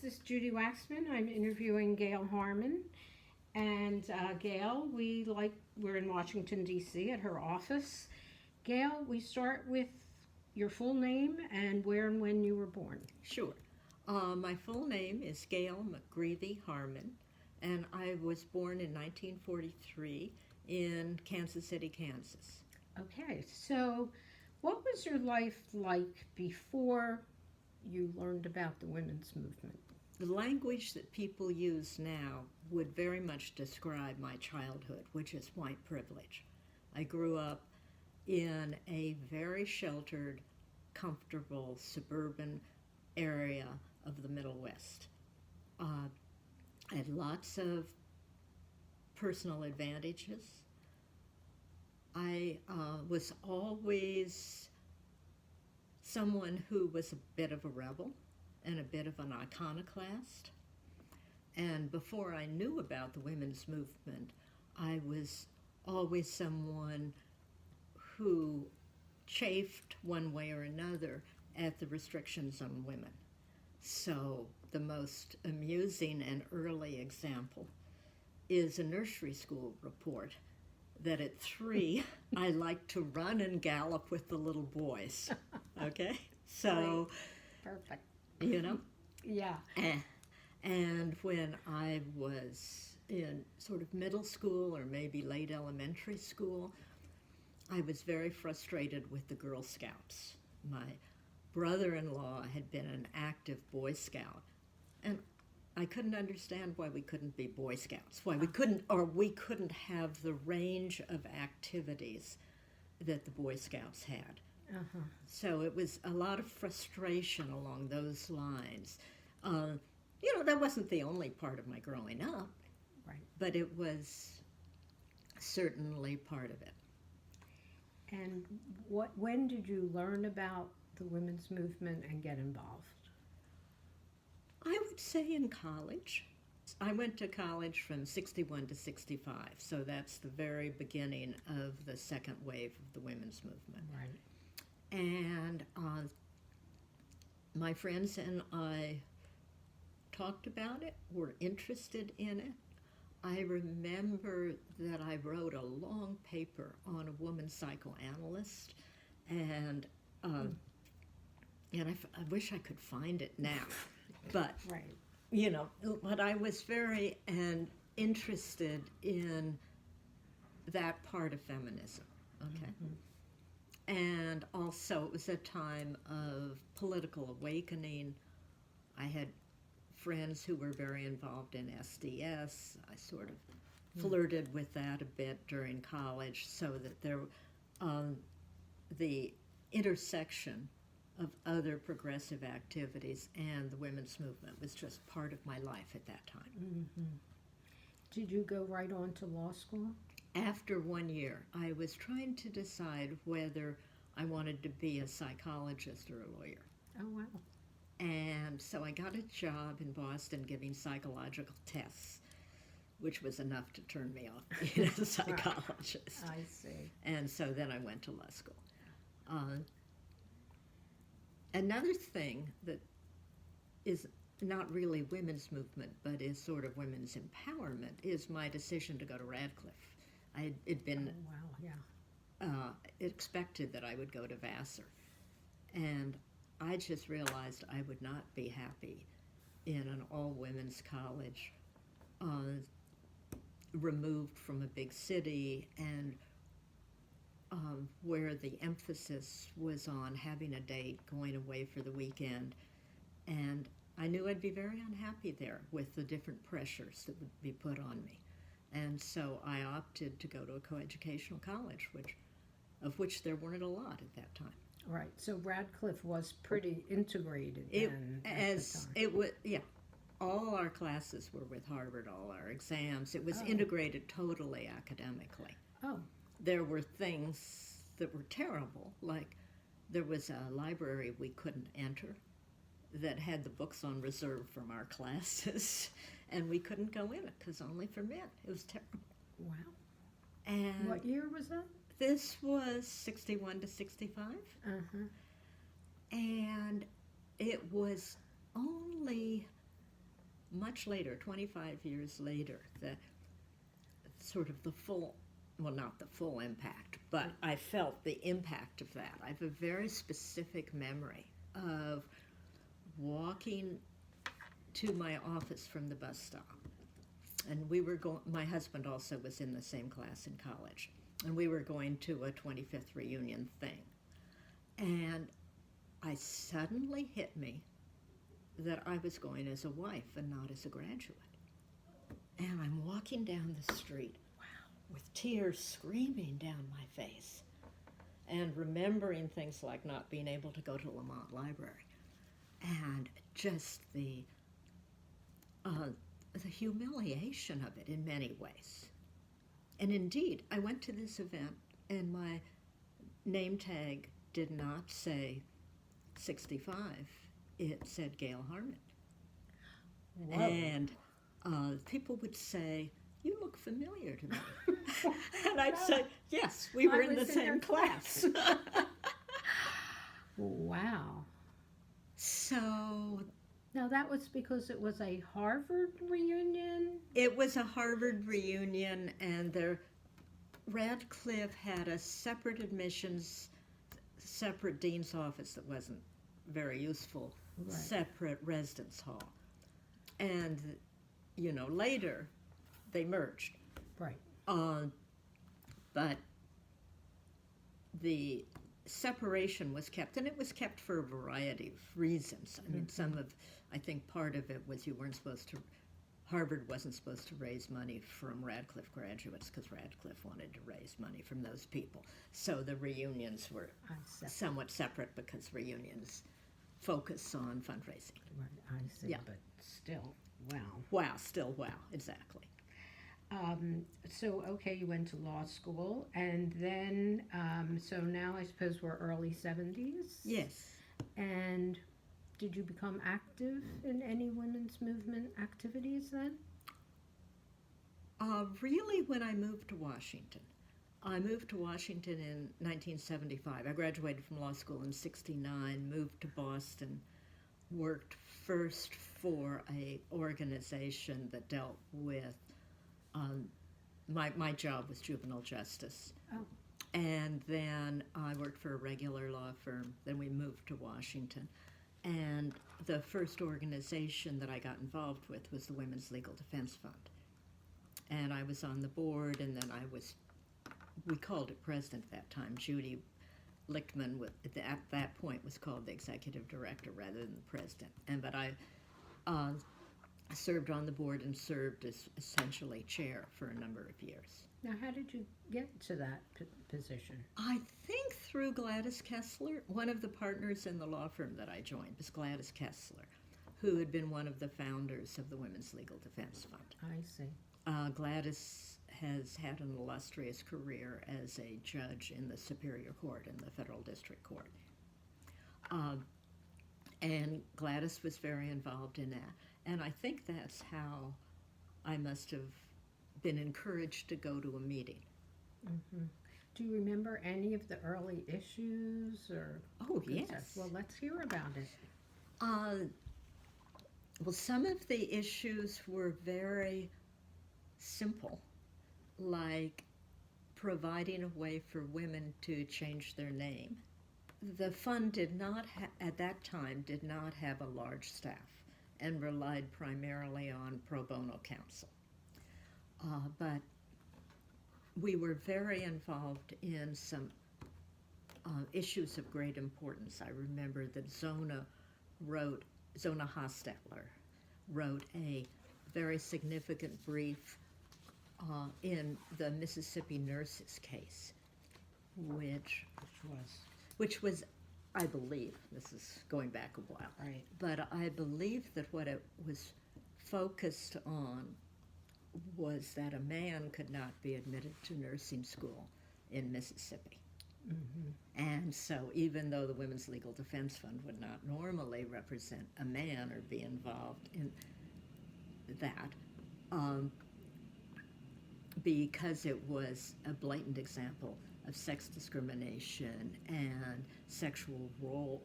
this is Judy Waxman. I'm interviewing Gail Harmon. And Gail, we're in Washington, D.C. at her office. Gail, we start with your full name and where and when you were born. Sure. My full name is Gail McGreevy Harmon, and I was born in 1943 in Kansas City, Kansas. Okay, so what was your life like before you learned about the women's movement? The language that people use now would very much describe my childhood, which is white privilege. I grew up in a very sheltered, comfortable, suburban area of the Middle West. I had lots of personal advantages. I was always someone who was a bit of a rebel and a bit of an iconoclast. And before I knew about the women's movement, I was always someone who chafed one way or another at the restrictions on women. So the most amusing and early example is a nursery school report that at 3 I liked to run and gallop with the little boys. Okay? So, Perfect. you know? Yeah. And when I was in sort of middle school or maybe late elementary school, I was very frustrated with the Girl Scouts. My brother-in-law had been an active Boy Scout, and I couldn't understand why we couldn't be Boy Scouts, why we couldn't have the range of activities that the Boy Scouts had. Uh-huh. So it was a lot of frustration along those lines. That wasn't the only part of my growing up, Right. but it was certainly part of it. And when did you learn about the women's movement and get involved? I would say in college. I went to college from 61 to 65, so that's the very beginning of the second wave of the women's movement. Right. And my friends and I talked about it, were interested in it. I remember that I wrote a long paper on a woman psychoanalyst, and I wish I could find it now. But, Right. But I was very interested in that part of feminism, okay? Mm-hmm. And also it was a time of political awakening. I had friends who were very involved in SDS. I sort of flirted with that a bit during college, so that the intersection of other progressive activities and the women's movement was just part of my life at that time. Mm-hmm. Did you go right on to law school? After 1 year, I was trying to decide whether I wanted to be a psychologist or a lawyer. Oh, wow. And so I got a job in Boston giving psychological tests, which was enough to turn me off being a psychologist. I see. And so then I went to law school. Another thing that is not really women's movement, but is sort of women's empowerment, is my decision to go to Radcliffe. It been expected that I would go to Vassar. And I just realized I would not be happy in an all-women's college, removed from a big city, and where the emphasis was on having a date, going away for the weekend. And I knew I'd be very unhappy there with the different pressures that would be put on me. And so I opted to go to a coeducational college, of which there weren't a lot at that time. Right. So Radcliffe was pretty integrated then at the time. It was, yeah. All our classes were with Harvard, all our exams. It was integrated totally academically. Oh. There were things that were terrible, like there was a library we couldn't enter that had the books on reserve from our classes, and we couldn't go in it because only for men. It was terrible. Wow. And what year was that? This was 61 to 65. Uh-huh. And it was only much later, 25 years later, that sort of the full, well, not the full impact, but I felt the impact of that. I have a very specific memory of walking to my office from the bus stop. And we were going, my husband also was in the same class in college, and we were going to a 25th reunion thing. And I suddenly hit me that I was going as a wife and not as a graduate. And I'm walking down the street, with tears screaming down my face, and remembering things like not being able to go to Lamont Library, and just the humiliation of it in many ways. And indeed, I went to this event, and my name tag did not say 65. It said Gail Harmon. Whoa. And people would say, "You look familiar to me." And I'd say, "Yes, we were in the same class." Wow. So... Now, that was because it was a Harvard reunion? It was a Harvard reunion, and Radcliffe had a separate admissions, separate dean's office that wasn't very useful, right. Separate residence hall. And, later they merged. Right. But the separation was kept, and it was kept for a variety of reasons. I mean, I think part of it was Harvard wasn't supposed to raise money from Radcliffe graduates because Radcliffe wanted to raise money from those people. So the reunions were somewhat separate because reunions focus on fundraising. Right, I see, yeah. But still, wow. Wow, still wow, exactly. So, okay, you went to law school, and then, so now I suppose we're early 70s? Yes. And did you become active in any women's movement activities then? Really, when I moved to Washington. I moved to Washington in 1975. I graduated from law school in 69, moved to Boston, worked first for a organization that dealt with my job was juvenile justice. Oh. And then I worked for a regular law firm. Then we moved to Washington. And the first organization that I got involved with was the Women's Legal Defense Fund. And I was on the board, and then we called it president at that time. Judy Lichtman, at that point, was called the executive director rather than the president. But I served on the board and served as essentially chair for a number of years. Now, how did you get to that position? I think through Gladys Kessler. One of the partners in the law firm that I joined was Gladys Kessler, who had been one of the founders of the Women's Legal Defense Fund. I see. Gladys has had an illustrious career as a judge in the Superior Court and the Federal District Court. And Gladys was very involved in that. And I think that's how I must have been encouraged to go to a meeting. Mm-hmm. Do you remember any of the early issues? Oh, yes. Well, let's hear about it. Well, some of the issues were very simple, like providing a way for women to change their name. The fund did not, at that time, did not have a large staff and relied primarily on pro bono counsel. But we were very involved in some issues of great importance. I remember that Zona Hostetler wrote a very significant brief in the Mississippi nurses case, which was, I believe, this is going back a while, right. But I believe that what it was focused on was that a man could not be admitted to nursing school in Mississippi. Mm-hmm. And so even though the Women's Legal Defense Fund would not normally represent a man or be involved in that, because it was a blatant example of sex discrimination and sexual role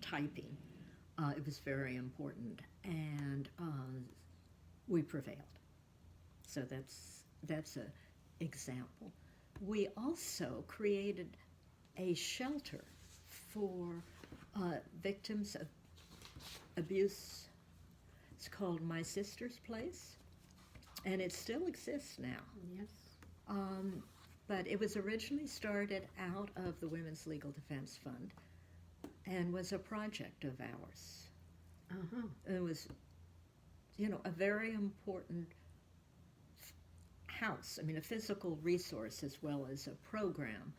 typing, it was very important. And we prevailed. So that's a example. We also created a shelter for victims of abuse. It's called My Sister's Place, and it still exists now. Yes. But it was originally started out of the Women's Legal Defense Fund and was a project of ours. It was, a very important house, a physical resource as well as a program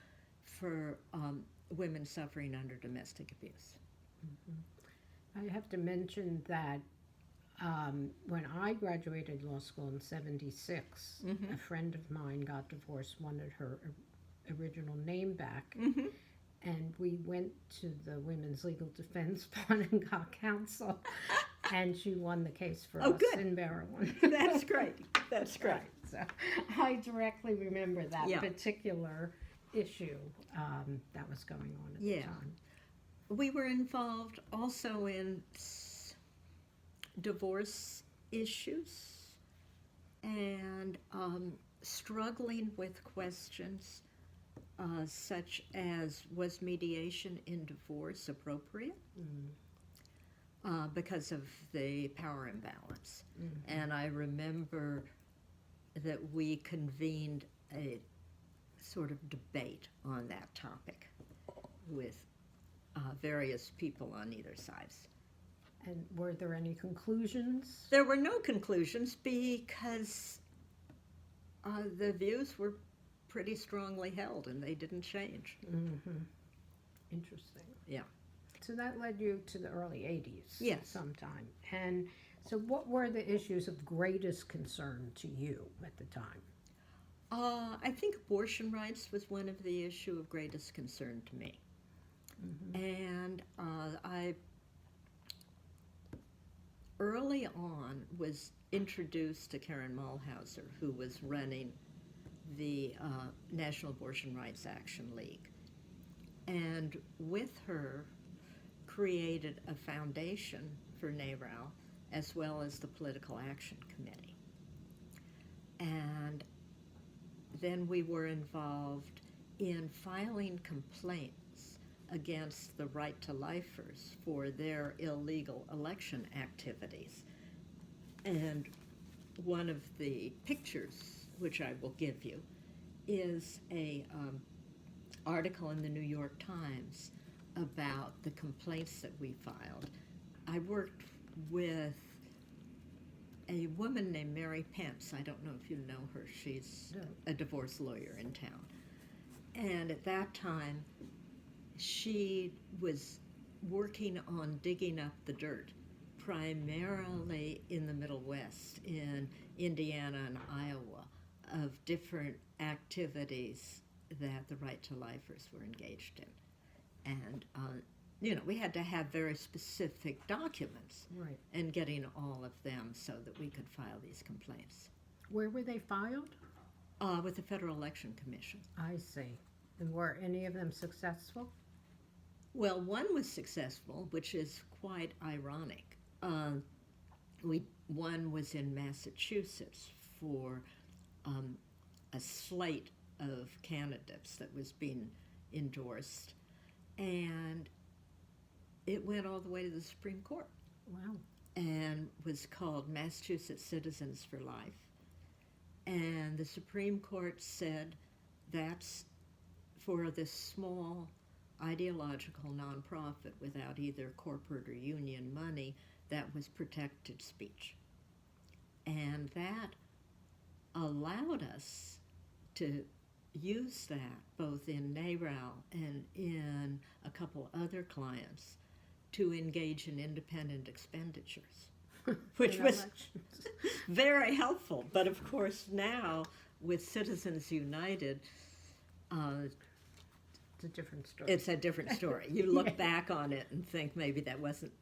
for women suffering under domestic abuse. I have to mention that when I graduated law school in '76, a friend of mine got divorced, wanted her original name back, and we went to the Women's Legal Defense Fund and got counsel, and she won the case for us good. in Maryland. That's great. That's great. Right. So I directly remember that Yeah. particular issue that was going on at the time. We were involved also in divorce issues and struggling with questions such as, was mediation in divorce appropriate? Because of the power imbalance. And I remember that we convened a sort of debate on that topic with various people on either sides. And were there any conclusions? There were no conclusions because the views were pretty strongly held and they didn't change. Interesting. Yeah. So that led you to the early 80s. Yes. Sometime. And so what were the issues of greatest concern to you at the time? I think abortion rights was one of the issue of greatest concern to me. And I early on was introduced to Karen Mulhauser, who was running the National Abortion Rights Action League, and with her created a foundation for NARAL as well as the Political Action Committee. And then we were involved in filing complaints against the Right to Lifers for their illegal election activities. And one of the pictures, which I will give you, is a article in the New York Times about the complaints that we filed. I worked with a woman named Mary Pence. I don't know if you know her. She's a divorce lawyer in town. And at that time, she was working on digging up the dirt, primarily in the Middle West, in Indiana and Iowa, of different activities that the Right to Lifers were engaged in. And, we had to have very specific documents, Right. and getting all of them so that we could file these complaints. Where were they filed? With the Federal Election Commission. I see. And were any of them successful? Well, one was successful, which is quite ironic. One was in Massachusetts for a slate of candidates that was being endorsed, and it went all the way to the Supreme Court. Wow. And was called Massachusetts Citizens for Life. And the Supreme Court said that's for this small ideological nonprofit without either corporate or union money, that was protected speech. And that allowed us to use that both in NARAL and in a couple other clients to engage in independent expenditures, which was very helpful. But of course now with Citizens United, It's a different story. it's a different story. You look back on it and think maybe that wasn't,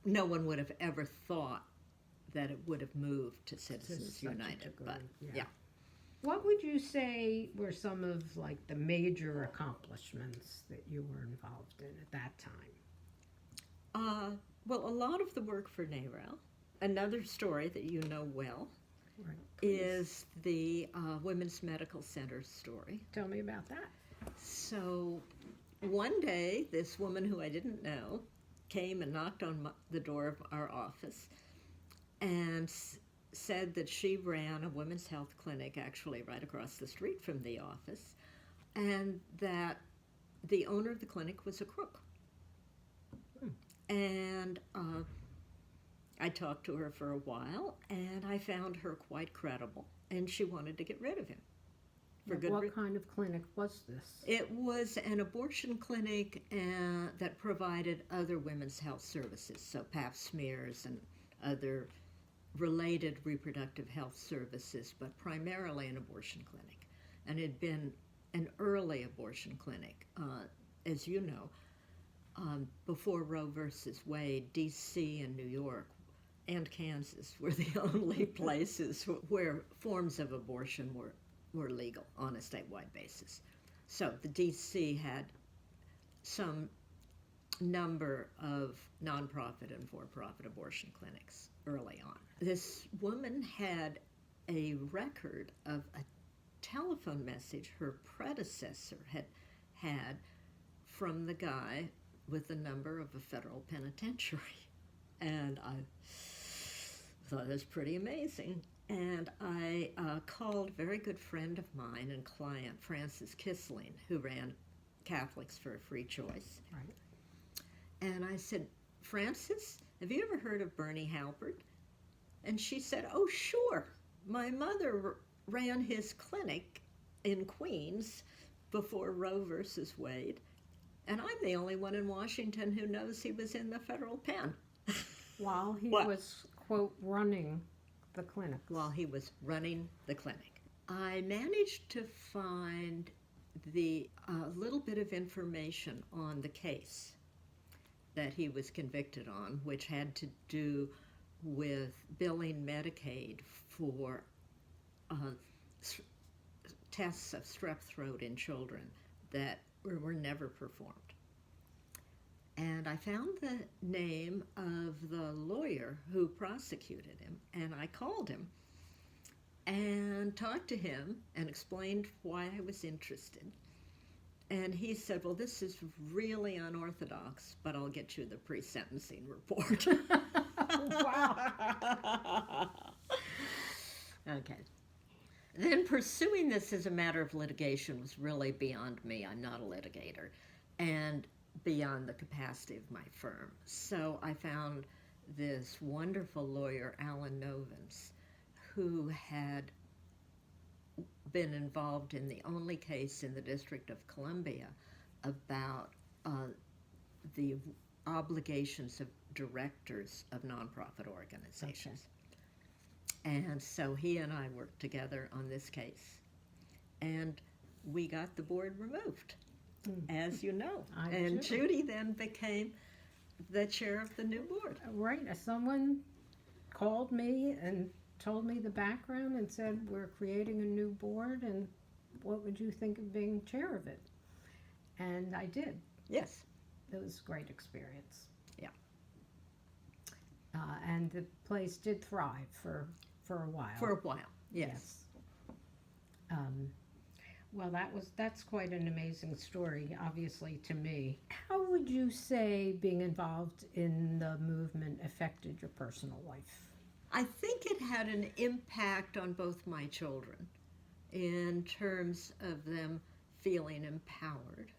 no one would have ever thought that it would have moved to Citizens United. But yeah. What would you say were some of the major accomplishments that you were involved in at that time? Well, a lot of the work for NARAL another story that you know well Right, please. is the Women's Medical Center story. Tell me about that. So one day, this woman who I didn't know came and knocked on the door of our office and said that she ran a women's health clinic actually right across the street from the office, and that the owner of the clinic was a crook. And I talked to her for a while, and I found her quite credible, and she wanted to get rid of him. What kind of clinic was this? It was an abortion clinic that provided other women's health services, so pap smears and other related reproductive health services, but primarily an abortion clinic. And it had been an early abortion clinic, as you know. Before Roe versus Wade, D.C. and New York and Kansas were the only places where forms of abortion were legal on a statewide basis. So the D.C. had some number of nonprofit and for-profit abortion clinics early on. This woman had a record of a telephone message her predecessor had from the guy with the number of a federal penitentiary. And I thought it was pretty amazing. And I called a very good friend of mine and client, Frances Kissling, who ran Catholics for a Free Choice. Right. And I said, Frances, have you ever heard of Bernie Halpert? And she said, oh, sure. My mother ran his clinic in Queens before Roe versus Wade. And I'm the only one in Washington who knows he was in the federal pen. While he was, quote, running the clinic. While he was running the clinic. I managed to find the little bit of information on the case that he was convicted on, which had to do with billing Medicaid for tests of strep throat in children that were never performed. And I found the name of the lawyer who prosecuted him, and I called him and talked to him and explained why I was interested. And he said, well, this is really unorthodox, but I'll get you the pre-sentencing report. Wow. Okay. Then pursuing this as a matter of litigation was really beyond me. I'm not a litigator. And beyond the capacity of my firm. So I found this wonderful lawyer, Alan Novins, who had been involved in the only case in the District of Columbia about the obligations of directors of nonprofit organizations. Okay. And so he and I worked together on this case, and we got the board removed. As you know. And Judy then became the chair of the new board. Right. Someone called me and told me the background and said, we're creating a new board, and what would you think of being chair of it? And I did. Yes. It was a great experience. Yeah. And the place did thrive for a while. For a while, yes. Well, that's quite an amazing story, obviously, to me. How would you say being involved in the movement affected your personal life? I think it had an impact on both my children in terms of them feeling empowered.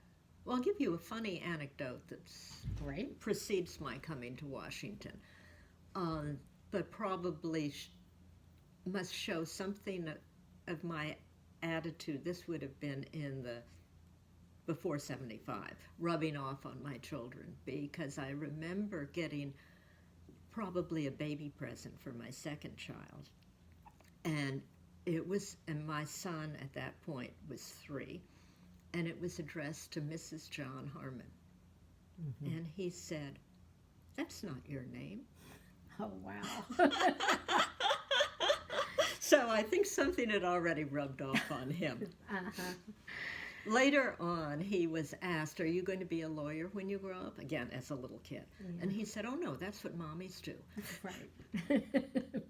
Well, I'll give you a funny anecdote that precedes my coming to Washington, but probably must show something of my attitude. This would have been before 75, rubbing off on my children, because I remember getting probably a baby present for my second child, and my son at that point was 3, and it was addressed to Mrs. John Harmon. Mm-hmm. And he said, "That's not your name." Oh, wow. So I think something had already rubbed off on him. Later on, he was asked, "Are you going to be a lawyer when you grow up?" Again, as a little kid. Yeah. And he said, "Oh, no, that's what mommies do." Right.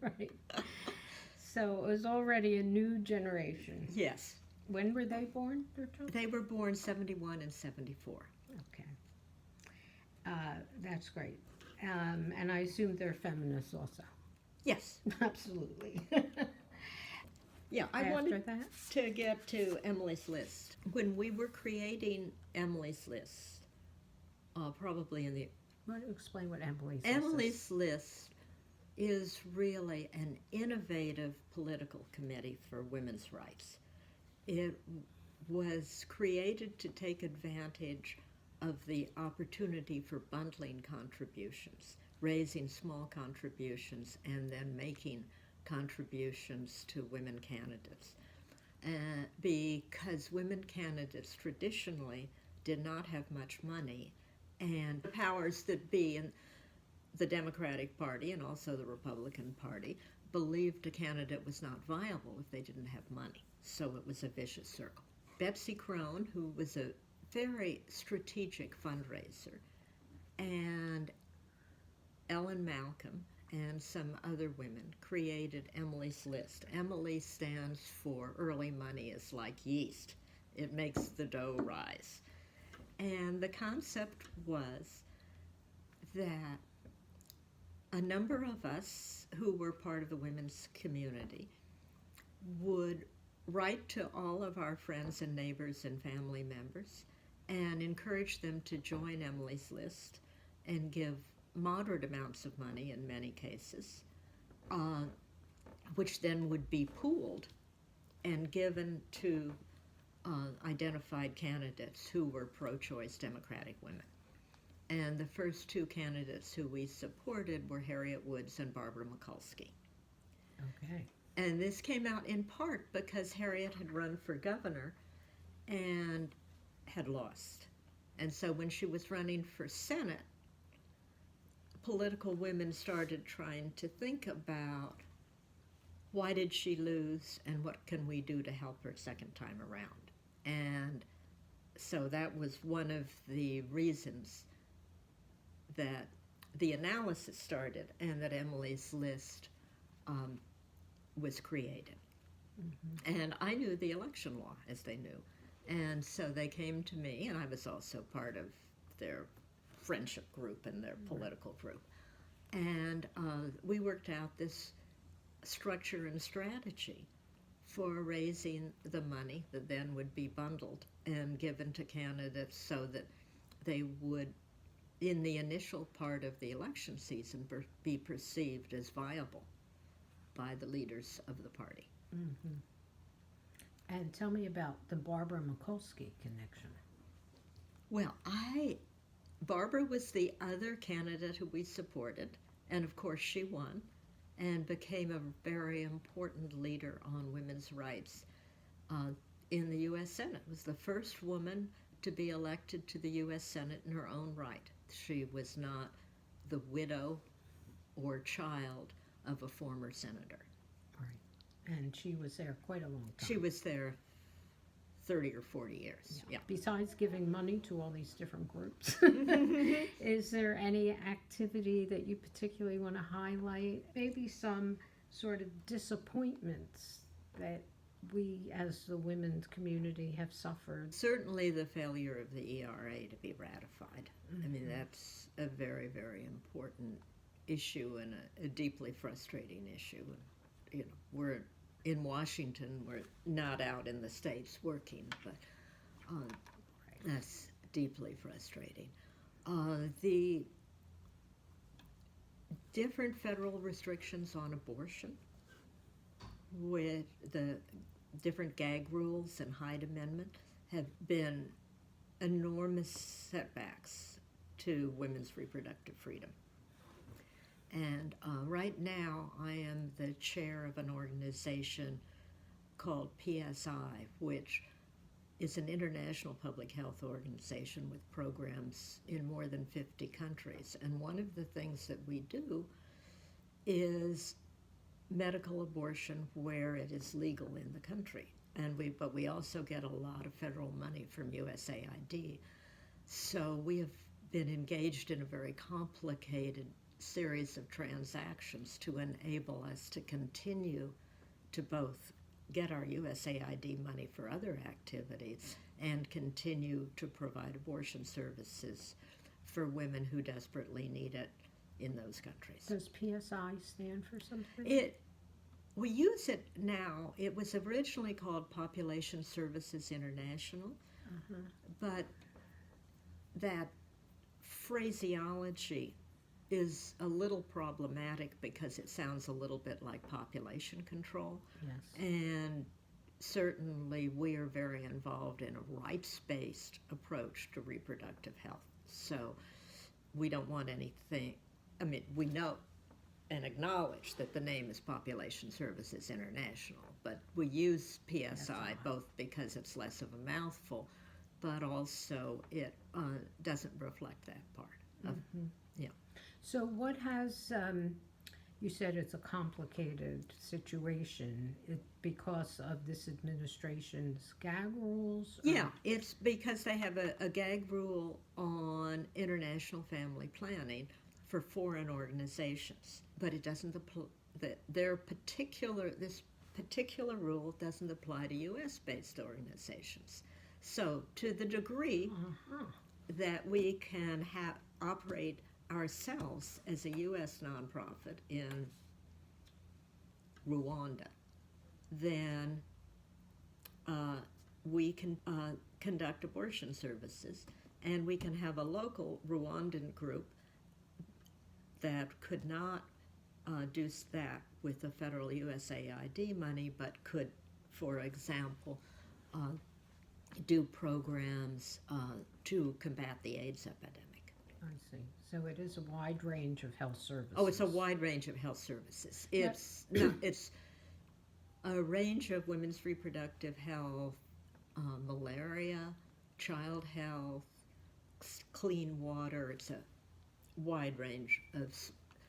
Right. So it was already a new generation. Yes. When were they born, their children? They were born 71 and 74. Okay. That's great. And I assume they're feminists also. Yes. Absolutely. Yeah, I After wanted that? to get to Emily's List. When we were creating Emily's List, probably in the... Explain what Emily's Emily's List is really an innovative political committee for women's rights. It was created to take advantage of the opportunity for bundling contributions, raising small contributions, and then making contributions to women candidates. Because women candidates traditionally did not have much money, and the powers that be in the Democratic Party and also the Republican Party believed a candidate was not viable if they didn't have money. So it was a vicious circle. Betsy Crone, who was a very strategic fundraiser, and Ellen Malcolm and some other women created Emily's List. Emily stands for early money is like yeast. It makes the dough rise. And the concept was that a number of us who were part of the women's community would write to all of our friends and neighbors and family members and encourage them to join Emily's List and give moderate amounts of money in many cases, which then would be pooled and given to identified candidates who were pro-choice Democratic women. And the first two candidates who we supported were Harriet Woods and Barbara Mikulski. Okay. And this came out in part because Harriet had run for governor and had lost. And so when she was running for Senate, political women started trying to think about why did she lose and what can we do to help her second time around. And so that was one of the reasons that the analysis started and that Emily's List was created. Mm-hmm. And I knew the election law, as they knew. And so they came to me, and I was also part of their friendship group and their political group. And we worked out this structure and strategy for raising the money that then would be bundled and given to candidates so that they would, in the initial part of the election season, be perceived as viable by the leaders of the party. Mm-hmm. And tell me about the Barbara Mikulski connection. Well, Barbara was the other candidate who we supported, and of course she won and became a very important leader on women's rights in the U.S. Senate. Was the first woman to be elected to the U.S. Senate in her own right. She was not the widow or child of a former senator. Right. And she was there quite a long time. She was there 30 or 40 years. Yeah. Besides giving money to all these different groups, is there any activity that you particularly want to highlight? Maybe some sort of disappointments that we as the women's community have suffered? Certainly the failure of the ERA to be ratified. Mm-hmm. I mean, that's a very, very important issue and a deeply frustrating issue. And, we're in Washington, we're not out in the States working, but that's deeply frustrating. The different federal restrictions on abortion, with the different gag rules and Hyde Amendment, have been enormous setbacks to women's reproductive freedom. And right now, I am the chair of an organization called PSI, which is an international public health organization with programs in more than 50 countries. And one of the things that we do is medical abortion where it is legal in the country. but we also get a lot of federal money from USAID. So we have been engaged in a very complicated series of transactions to enable us to continue to both get our USAID money for other activities and continue to provide abortion services for women who desperately need it in those countries. Does PSI stand for something? We use it now. It was originally called Population Services International, but that phraseology is a little problematic because it sounds a little bit like population control. Yes. And certainly we are very involved in a rights-based approach to reproductive health. So we don't want anything, I mean, we know and acknowledge that the name is Population Services International, but we use PSI both because it's less of a mouthful, but also it doesn't reflect that part. Yeah. So what has, you said it's a complicated situation because of this administration's gag rules? Yeah, it's because they have a gag rule on international family planning for foreign organizations, but it doesn't this particular rule doesn't apply to U.S.-based organizations. So to the degree that we can operate ourselves as a U.S. nonprofit in Rwanda, then we can conduct abortion services, and we can have a local Rwandan group that could not do that with the federal USAID money, but could, for example, do programs to combat the AIDS epidemic. I see. So it is a wide range of health services. Oh, it's a wide range of health services. It's it's a range of women's reproductive health, malaria, child health, clean water. It's a wide range of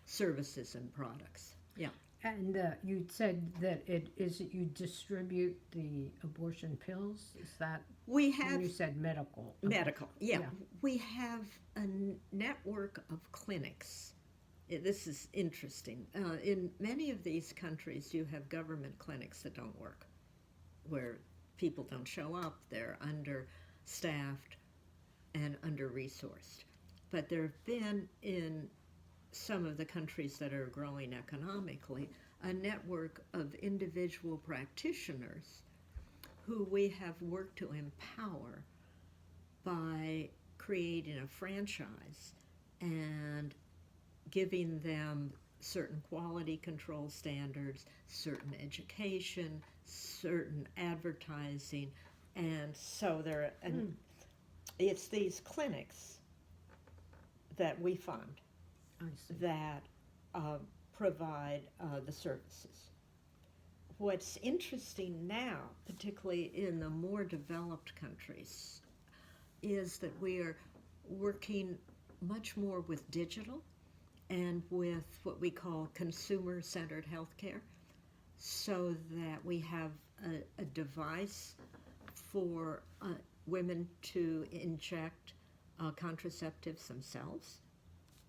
services and products. Yeah. And you said that you distribute the abortion pills? Is that? We have. You said medical. Medical, yeah. We have a network of clinics. This is interesting. In many of these countries, you have government clinics that don't work, where people don't show up, they're understaffed and under-resourced. But there have been, in some of the countries that are growing economically, a network of individual practitioners who we have worked to empower by creating a franchise and giving them certain quality control standards, certain education, certain advertising, and so it's these clinics that we fund that provide the services. What's interesting now, particularly in the more developed countries, is that we are working much more with digital and with what we call consumer-centered healthcare, so that we have a device for women to inject contraceptives themselves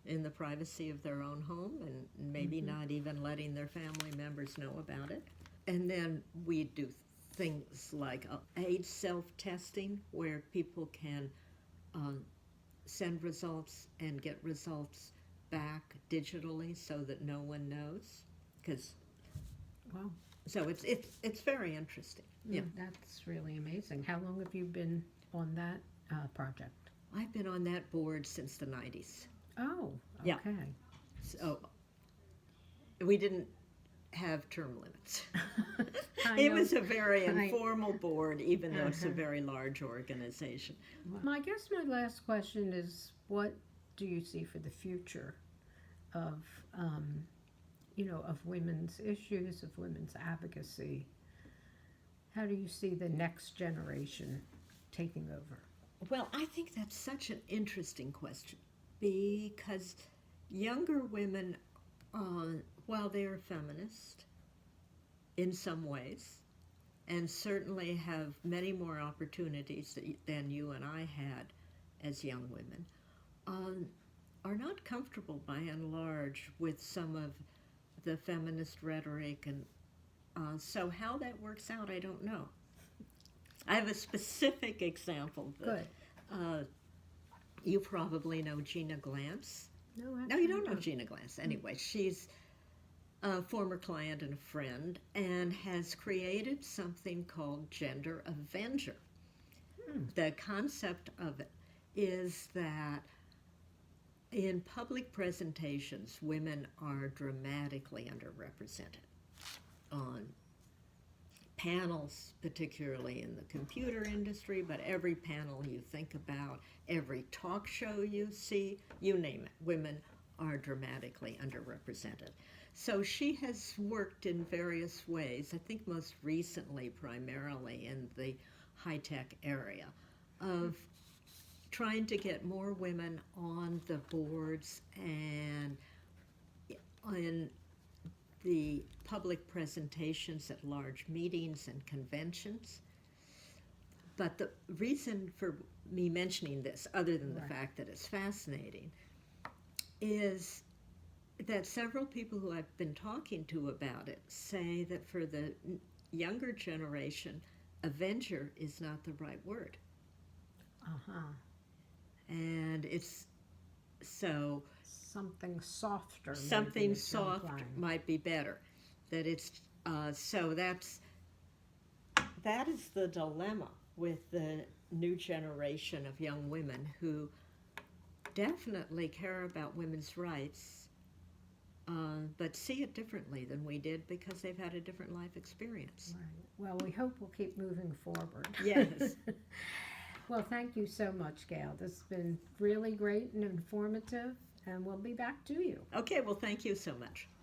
in the privacy of their own home, and maybe not even letting their family members know about it. And then we do things like AIDS self-testing, where people can send results and get results back digitally so that no one knows. Wow. So it's very interesting. Yeah, That's really amazing. How long have you been on that project? I've been on that board since the 90s. Oh, okay. Yeah. So we didn't have term limits. It was a very informal board, even though it's a very large organization. I guess my last question is, what do you see for the future of, of women's issues, of women's advocacy? How do you see the next generation taking over? Well, I think that's such an interesting question, because younger women, while they are feminist in some ways, and certainly have many more opportunities than you and I had as young women, are not comfortable by and large with some of the feminist rhetoric. And so how that works out, I don't know. I have a specific example. Good. You probably know Gina Glantz. No, No, you don't know Gina Glantz. Anyway, she's a former client and a friend, and has created something called Gender Avenger. The concept of it is that in public presentations, women are dramatically underrepresented on panels, particularly in the computer industry, but every panel you think about, every talk show you see, you name it, women are dramatically underrepresented. So she has worked in various ways, I think most recently primarily in the high-tech area, of trying to get more women on the boards and in the public presentations at large meetings and conventions. But the reason for me mentioning this, other than the fact that it's fascinating, is that several people who I've been talking to about it say that for the younger generation, Avenger is not the right word. And it's so something softer. Something soft might be better. That it's so that is the dilemma with the new generation of young women who definitely care about women's rights, but see it differently than we did because they've had a different life experience. Right. Well, we hope we'll keep moving forward. Yes. Well, thank you so much, Gail. This has been really great and informative, and we'll be back to you. Okay, well, thank you so much.